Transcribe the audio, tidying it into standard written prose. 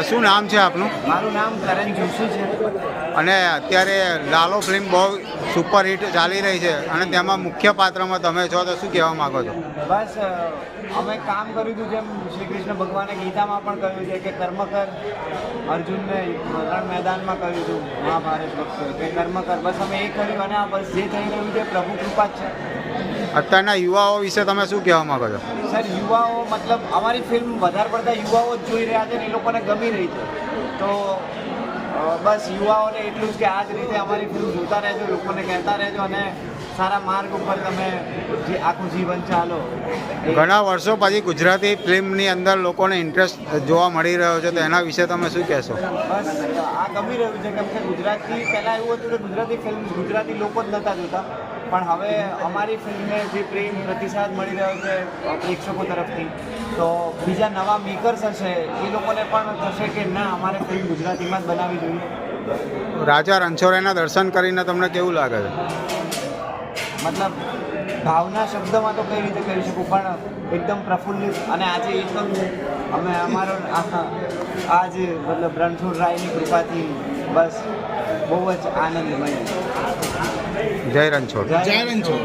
શું નામ છે આપનું? મારું નામ કરણ જોશી છે. અને અત્યારે લાલો ફિલ્મ બહુ સુપરહિટ ચાલી રહી છે અને તેમાં મુખ્ય પાત્રમાં તમે છો, તો શું કહેવા માગો છો? બસ અમે કામ કર્યું હતું જેમ શ્રી કૃષ્ણ ભગવાને ગીતામાં પણ કહ્યું છે કે કર્મ કર. અર્જુનને રણ મેદાનમાં કહ્યું હતું મહાભારત વખતે કે કર્મ કર. બસ અમે એ કર્યું અને આ બસ જે થઈ રહ્યું છે પ્રભુ કૃપા જ છે. અત્યારના યુવાઓ વિશે તમે શું કહેવા માગો છો? સર યુવાઓ મતલબ અમારી ફિલ્મ વધારે પડતા યુવાઓ જ જોઈ રહ્યા છે ને એ લોકોને ગમી રહી છે. તો બસ યુવાઓને એટલું જ કે આ જ રીતે અમારી ફિલ્મ જોતા રહેજો, લોકોને કહેતા રહેજો અને સારા માર્ગ ઉપર તમે જે આખું જીવન ચાલો. ઘણા વર્ષો પછી ગુજરાતી ફિલ્મની અંદર લોકોને ઇન્ટરેસ્ટ જોવા મળી રહ્યો છે, તો એના વિશે તમે શું કહેશો? બસ આ ગમી રહ્યું છે કેમ કે ગુજરાતી પહેલાં એવું હતું કે ગુજરાતી ફિલ્મ ગુજરાતી લોકો જ નહોતા જોતા, પણ હવે અમારી ફિલ્મને જે પ્રેમ પ્રતિસાદ મળી રહ્યો છે પ્રેક્ષકો તરફથી, તો બીજા નવા મેકર્સ હશે એ લોકોને પણ થશે કે ના અમારે ફિલ્મ ગુજરાતીમાં જ બનાવવી જોઈએ. રાજા રણછોડરાયના દર્શન કરીને તમને કેવું લાગે છે? મતલબ ભાવના શબ્દમાં તો કઈ રીતે કહી શકું, પણ એકદમ પ્રફુલ્લિત અને આજે એકદમ અમે અમારો આજ મતલબ રણછોડરાયની કૃપાથી બસ બહુ જ આનંદમય. જય રણછોડ. જય રણછોડ.